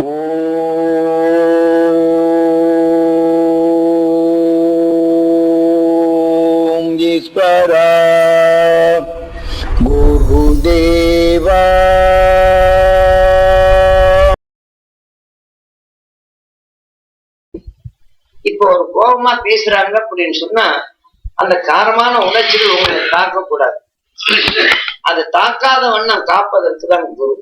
ஓம் ஈஸ்வரா குருதேவா. இப்போ ஒரு கோபமா பேசுறாங்க அப்படின்னு சொன்னா அந்த காரமான உணர்ச்சிகள் உங்களை தாக்க கூடாது. அது தாக்காத வண்ணம் காப்பதற்கு தான் குரு.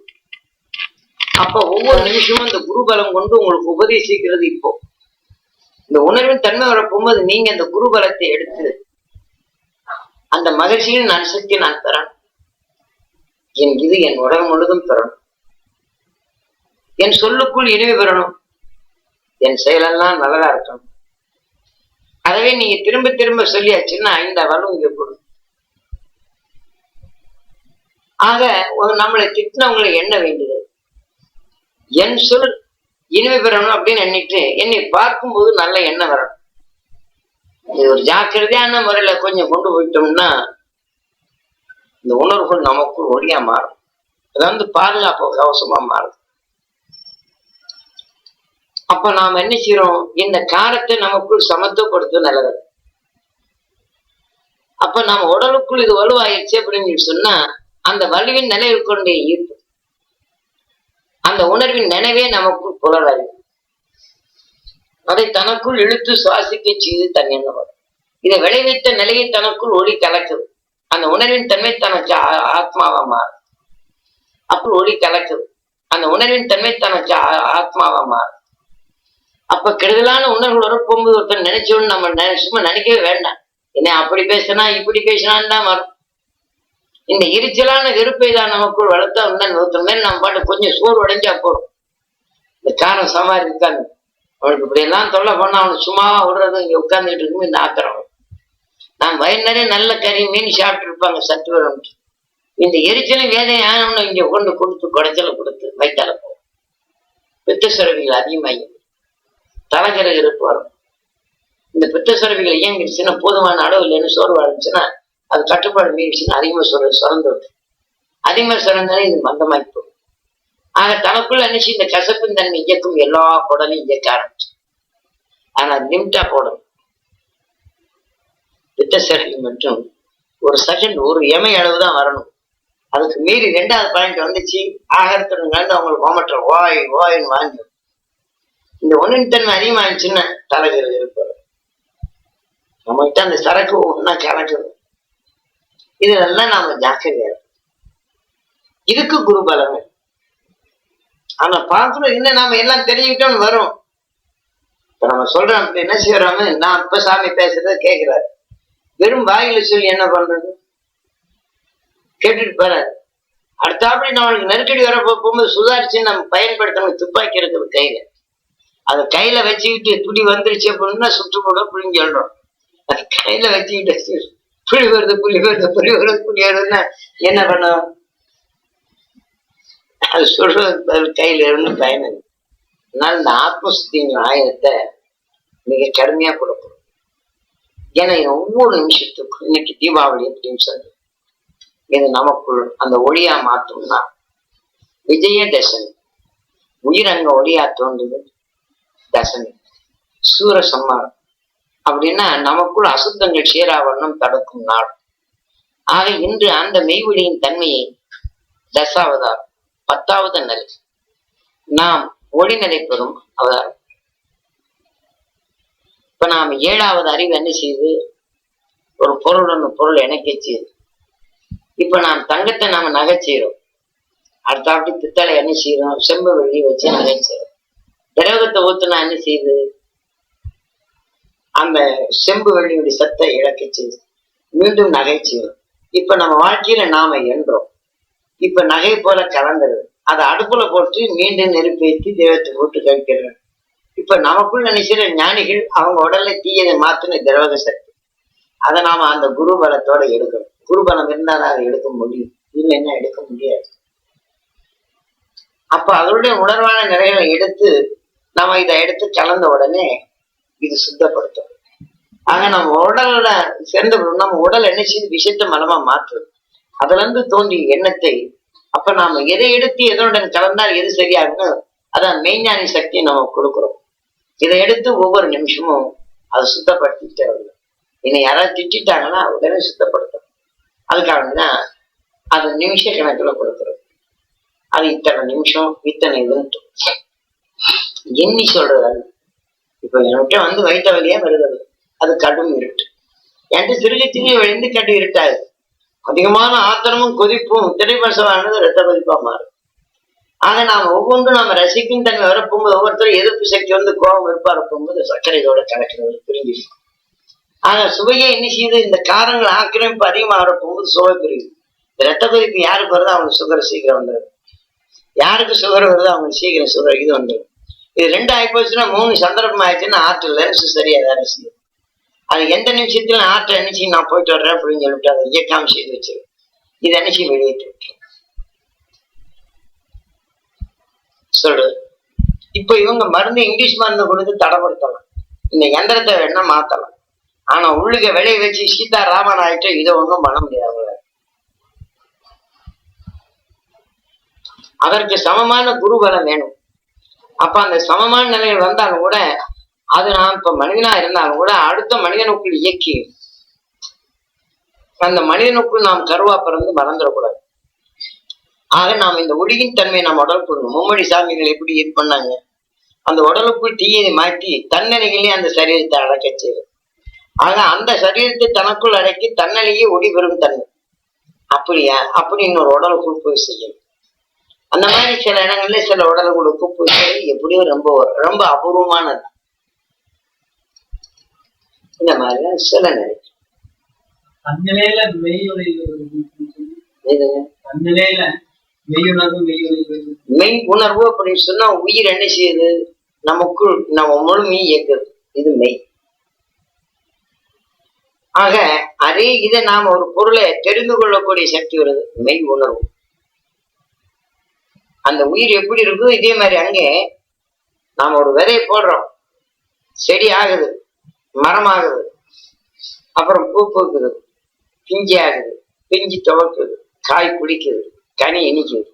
அப்ப ஒவ்வொரு நிமிஷமும் இந்த குரு பலம் கொண்டு உங்களுக்கு உபதேசிக்கிறது. இப்போ இந்த உணர்வின் தன்மை வரப்போகும்போது நீங்க அந்த குரு பலத்தை எடுத்து அந்த மகிழ்ச்சியின் அனுசக்தி நான் தரேன். இது என் உடல் முழுதும் பெறணும். என் சொல்லுக்குள் இனிமை பெறணும். என் செயலெல்லாம் நல்லதா இருக்கணும். அதவே நீங்க திரும்ப திரும்ப சொல்லியாச்சுன்னா இந்த வலும் இங்க போடும். ஆக நம்மளை திட்டினவங்களை எண்ண வேண்டியது என் சொல் இனிமை பெறணும் அப்படின்னு எண்ணிட்டு என்னை பார்க்கும்போது நல்ல எண்ணம் வரணும். இது ஒரு ஜாக்கிரதையான முறையில கொஞ்சம் கொண்டு போயிட்டோம்னா இந்த உணர்வுகள் நமக்குள் ஒளியா மாறும். அதாவது பாதுகாப்பு கவசமா மாறும். அப்ப நாம் என்ன செய்யறோம்? இந்த காரத்தை நமக்குள் சமத்துவப்படுத்த நல்லது. அப்ப நம்ம உடலுக்குள் இது வலுவாயிடுச்சு அப்படின்னு சொன்னா அந்த வலுவின் நினைவு கொண்டே ஈர்ப்பு. அந்த உணர்வின் நினைவே நமக்குள் புலராது. அதை தனக்குள் இழுத்து சுவாசிக்க செய்து தன் எண்ணம் வரும். இதை விளைவித்த நிலையை தனக்குள் ஒளி கலக்குது. அந்த உணர்வின் தன்மை தனக்கு ஆத்மாவா மாறும். அப்படி ஒளி கலக்குது. அந்த உணர்வின் தன்மை தனக்கு ஆத்மாவா மாறும். அப்ப கெடுதலான உணர்வு வரப்போகும்போது ஒருத்தர் நினைச்சோன்னு நம்ம சும்மா நினைக்கவே வேண்டாம். என்ன அப்படி பேசினா இப்படி பேசினான்னு தான் வரும். இந்த எரிச்சலான வெறுப்பை தான் நமக்குள் வளர்த்தா ஒருத்தர் மேல நம்ம பாட்டு கொஞ்சம் சோறு உடைஞ்சா போறோம். இந்த காரம் சமாரி இருக்காங்க அவனுக்கு இப்படி எல்லாம் தொல்லை பண்ணா அவனுக்கு சும்மாவா விடுறது. இங்க உட்கார்ந்துட்டு இருக்கும் இந்த ஆத்திரம். நான் வயிறு நிறைய நல்ல கறி மீன் சாப்பிட்டு இருப்பாங்க சத்து வரும். இந்த எரிச்சலும் வேதையும் ஆனவனை இங்க கொண்டு கொடுத்து குடைச்சலை கொடுத்து வைத்தால போகும். பித்த சுரவிகள் அதிகமாகி தலைகரகருக்கு வரும். இந்த பித்த சுரவிகள் இயங்கிடுச்சுன்னா போதுமான அளவு இல்லைன்னு சோர்வு ஆரம்பிச்சுன்னா அது கட்டுப்பாடு மீறிச்சுன்னா அதிகமா சுரந்து விட்டு அதிகமா சுரந்தாலே இது மந்தமாக்கி போகும். ஆக தனக்குள்ள அனுப்பிச்சு இந்த கசப்பின் தன்மை இயக்கும் எல்லா குடலையும் இயக்க ஆரம்பிச்சு. ஆனா லிமிட்டா போடணும். பித்த சுரவி மட்டும் ஒரு செகண்ட் ஒரு எமை அளவுதான் வரணும். அதுக்கு மீறி 2வது பாயிண்ட் வந்துச்சு ஆகாரத்துடன் கலந்து அவங்களுக்கு கோமற்ற வாயின்னு வாங்கி இந்த ஒன்றின் தன்மை அதிகமா இருந்துச்சுன்னா தலைகிறது இருப்பாரு. நம்ம கிட்ட அந்த சரக்கு ஒன்னா கலக்குது. இதெல்லாம் நாம ஜாக்கிரதையா இதுக்கு குரு பலம். ஆனா பார்க்கணும் என்ன நாம எல்லாம் தெரிஞ்சுக்கிட்டோம்னு வரும். இப்ப நம்ம சொல்றோம் அப்படி என்ன செய்யறோம்? நான் இப்ப சாமி பேசுறத கேட்கிறாரு. வெறும் வாயில சொல்லி என்ன பண்றது? கேட்டுட்டு போறாரு. அடுத்தாப்படி நம்மளுக்கு நெருக்கடி வர போகும்போது சுதாரிச்சு நம்ம பயன்படுத்தணும். துப்பாக்கி இருக்கிற கையில அதை கையில வச்சுக்கிட்டு துடி வந்துருச்சு அப்படின்னா சுற்று கூட புளிஞ்சு சொல்றோம். அது கையில வச்சுக்கிட்டு புளி வருதுன்னா என்ன பண்ணும்? அது சொல்றது கையில இருந்து பயணம். அதனால இந்த ஆத்மசுத்திங்கிற ஆயுதத்தை மிக கடுமையா கொடுக்கணும். ஏன்னா ஒவ்வொரு நிமிஷத்துக்கும் இன்னைக்கு தீபாவளி அப்படின்னு சொல்லு இது நமக்குள் அந்த ஒளியா மாத்தோம்னா விஜயதசமி உயிர் அங்க ஒளியா தோன்றுது. தசமி சூர சம்மாரம் அப்படின்னா நமக்குள் அசுத்தங்கள் சீராவண்ணம் தடுக்கும் நாள். ஆக இன்று அந்த மெய்வெளியின் தன்மையை தசாவதாரம் 10வது நிலை நாம் ஒளி நிலை பெறும் அவதாரம். இப்ப நாம 7வது அறிவு என்ன செய்யுது? ஒரு பொருள் இணைக்க செய்யுது. இப்ப நாம் தங்கத்தை நாம நகை செய்யறோம். அடுத்தாப்படி பித்தளை என்ன செய்யறோம்? செம்பு வெள்ளி வச்சு நகை செய்யறோம். திரவகத்தை ஊத்துனா என்ன செய்யுது? அந்த செம்பு வெள்ளியுடைய சத்தை இழக்க செய்யுது. மீண்டும் நகை செய்யறோம். இப்ப நம்ம வாழ்க்கையில நாம என்றோம். இப்ப நகை போல கலந்துருது. அதை அடுப்புல போட்டு மீண்டும் நெருப்பேற்றி தெய்வத்தை போட்டு கழிக்கிறாங்க. இப்ப நமக்குள்ள நினைக்கிற ஞானிகள் அவங்க உடல்ல தீயதை மாத்தின திரவக சக்தி. அதை நாம அந்த குரு பலத்தோட எடுக்கணும். குரு பலம் இருந்தால் அதை எடுக்க முடியும். இல்லைன்னா எடுக்க முடியாது. அப்ப அதனுடைய உணர்வான நிலைகளை எடுத்து நம்ம இதை எடுத்து கலந்த உடனே இது சுத்தப்படுத்தும். ஆக நம்ம உடல்ல சேர்ந்த நம்ம உடல் என்ன செய்து விஷயத்த மனமா மாற்றுது. அதுல இருந்து தோன்றிய எண்ணத்தை அப்ப நாம எதை எடுத்து எதனுடன் கலந்தால் எது சரியாகுன்னு அதான் மெய்ஞானி சக்தியை நம்ம கொடுக்குறோம். இதை எடுத்து ஒவ்வொரு நிமிஷமும் அதை சுத்தப்படுத்திக்கிட்டே வரணும். இன்னை யாராவது திட்டாங்கன்னா உடனே சுத்தப்படுத்தும். அதுக்காக தான் அது நிமிஷ கணக்குல கொடுக்குறது. அது இத்தனை நிமிஷம் இத்தனை இதுன்ட்டு எண்ணி சொல்றது. இப்ப என்கிட்ட வந்து வயிற்ற வழியா வருகிறது, அது கடும் இருட்டு. என்கிட்ட சிறுக சிறிய விழுந்து கட்டு இருட்டாது. அதிகமான ஆத்திரமும் கொதிப்பும் திரைப்பசமானது ரத்த கொதிப்பா மாறும். ஆக நாம ஒவ்வொன்றும் நம்ம ரசிக்கும் தன்மை வரப்போகும்போது ஒவ்வொருத்தரும் எதிர்ப்பு சக்தி வந்து கோபம் வெறுப்பா இருப்போகும்போது சர்க்கரையோட கலக்கிறது பிரிஞ்சிடும். ஆக சுவையை என்ன செய்யுது, இந்த காரங்கள் ஆக்கிரமிப்பு அதிகமாக வரப்போகும்போது சுவை பிரியுது. இந்த ரத்த கொதிப்பு யாருக்கு வருதோ அவங்களுக்கு சுகர் சீக்கிரம் வந்துடும். யாருக்கு சுகர் வருதோ அவங்களுக்கு சீக்கிரம் சுகர் இது வந்துடும். இது 2 ஆகிப்போச்சுன்னா 3 சந்தர்ப்பம் ஆயிடுச்சுன்னா ஆற்றல் லென்ஸ் சரியா வேலை செய்யும். அது எந்த நிமிஷத்துல ஆற்றை அணிச்சு நான் போயிட்டு வர்றேன் அப்படின்னு சொல்லிட்டு அதை இயக்காம செய்து வச்சிடும். இது அணிச்சு வெளியேற்றி விட்டுரும். சொல்லு. இப்ப இவங்க மருந்து இங்கிலீஷ் மருந்து கொடுத்து தடைப்படுத்தலாம், இந்த எந்திரத்தை வேணா மாத்தலாம். ஆனா உள்ளுக விளைய வச்சு சீதா ராமன் ஆயிட்டு இதை ஒன்றும் பண்ண முடியாது. அதற்கு சமமான குருபலம் வேணும். அப்ப அந்த சமமான நிலையில் வந்தாலும் கூட அது நான் இப்ப மனிதனா இருந்தாலும் கூட அடுத்த மனிதனுக்குள் இயக்கி அந்த மனிதனுக்குள் நாம் கருவா பிறந்து மறந்துடக்கூடாது. ஆக நாம் இந்த ஒளியின் தன்மையை நாம் உடல் கொடுக்கணும். மும்மொழி சாமிகள் எப்படி இது பண்ணாங்க, அந்த உடலுக்குள் தீயை மாற்றி தன்னலையிலே அந்த சரீரத்தை அடக்க செய்யும். ஆக அந்த சரீரத்தை தனக்குள் அடக்கி தன்னலையே ஒளி பெறும் தன்மை. அப்படியா அப்படி இன்னொரு உடலுக்குள் போய் செய்யணும். அந்த மாதிரி சில இடங்கள்ல சில உடல்களுக்கு போய் எப்படியோ ரொம்ப அபூர்வமானது. இந்த மாதிரி சில நிலை மெய் உணர்வு அப்படின்னு சொன்னா உயிர் என்ன செய்யுது, நமக்குள் நம்ம முழுமையை இயக்குது. இது மெய். ஆக அதே இதை நாம ஒரு பொருளை தெரிந்து கொள்ளக்கூடிய சக்தி வருது, மெய் உணர்வு. அந்த உயிர் எப்படி இருக்குதோ இதே மாதிரி அங்கே நாம ஒரு விதையை போடுறோம், செடி ஆகுது, மரம் ஆகுது, அப்புறம் பூ பூக்குது, பிஞ்சு ஆகுது, பிஞ்சு துவக்குது, காய் பிடிக்குது, கனி இனிக்குது.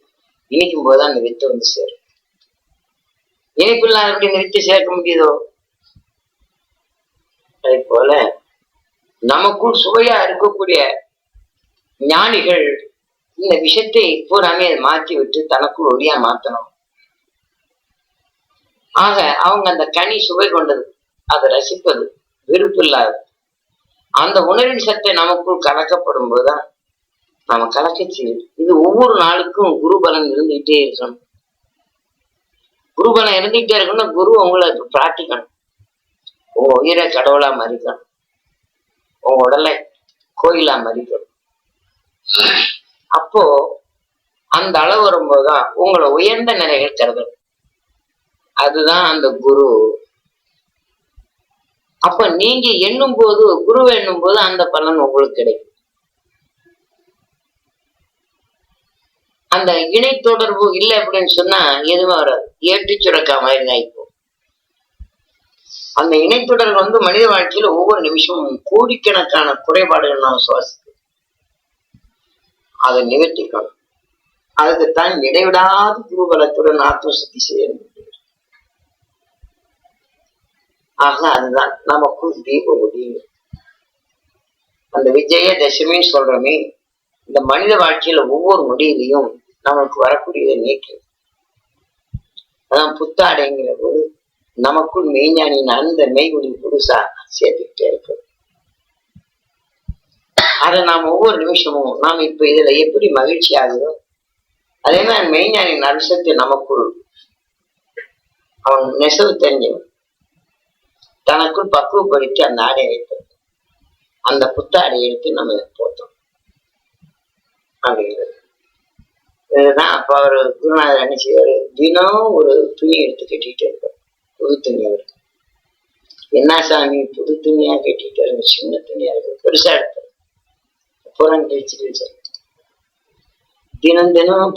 இனிக்கும் போதுதான் அந்த வித்து வந்து சேரும். இனிப்பு இல்லாத எப்படி இந்த வித்து சேர்க்க முடியுதோ அதே போல நமக்குள் சுவையா இருக்கக்கூடிய ஞானிகள் இந்த விஷயத்தை பூராமே மாற்றி விட்டு தனக்குள் ஒளியா மாத்தணும். ஆக அவங்க அந்த கனி சுவை கொண்டது, அதை ரசிப்பது, விருப்பு இல்லாது அந்த உணர்வின் சத்தை நமக்குள் கலக்கப்படும் போதுதான் நாம கலக்க செய்யும். இது ஒவ்வொரு நாளுக்கும் குருபலன் இருந்துகிட்டே இருக்கணும். குருபலன் இருந்துகிட்டே இருக்கணும்னா குரு உங்களை பிரார்த்திக்கணும். உங்க உயிரை கடவுளா மதிக்கணும், உங்க உடலை கோயிலா மதிக்கணும். அப்போ அந்த அளவு வரும்போதுதான் உங்களை உயர்ந்த நிலைகள் கருதணும். அதுதான் அந்த குரு. அப்ப நீங்க எண்ணும் போது, குருவை எண்ணும் போது அந்த பலன் உங்களுக்கு கிடைக்கும். அந்த இணை தொடர்பு இல்லை அப்படின்னு சொன்னா எதுவுமே வராது, ஏற்றி சுரக்கா மாதிரி ஆயிப்போம். அந்த இணை தொடர்பு வந்து மனித வாழ்க்கையில ஒவ்வொரு நிமிஷமும் கோடிக்கணக்கான குறைபாடுகள் நாம் சுவாசிக்கிறோம். அதை நிவர்த்திக்கணும். அதுக்குத்தான் இடைவிடாத குருபலத்துடன் ஆத்ம சக்தி செய்ய முடியும். ஆக அதுதான் நமக்குள் தீப ஒளி. அந்த விஜய தசமின்னு சொல்றோமே, இந்த மனித வாழ்க்கையில ஒவ்வொரு நொடியிலையும் நமக்கு வரக்கூடியதை நீக்கி அதான் புத்தாடைங்கிற போது நமக்குள் மெய்ஞானின் அந்த மெய்குடி புதுசா சேர்த்துக்கிட்டே இருக்கு. அதை நாம் ஒவ்வொரு நிமிஷமும் நாம் இப்ப இதுல எப்படி மகிழ்ச்சி ஆகுதோ அதே மாதிரி மெய்ஞானின் அம்சத்தை நமக்குள் அவன் நெசவு தெரிஞ்சவன் தனக்குள் பக்குவப்படுத்தி அந்த ஆடையை வைத்தது. அந்த புத்தாடை எடுத்து நம்ம போட்டோம் அப்படிங்கிறது. இதுதான் அப்ப அவரு குருநாதர் என்ன செய்வாரு, தினம் ஒரு துணி எடுத்து கட்டிட்டு இருப்பார், புது துணி. அவரு என்ன சாமி புது துணியா கட்டிட்டு, சின்ன துணியா இருக்கு, பெருசா எடுத்தாரு, புறம் கழிச்சுட்டு தினம் தினம்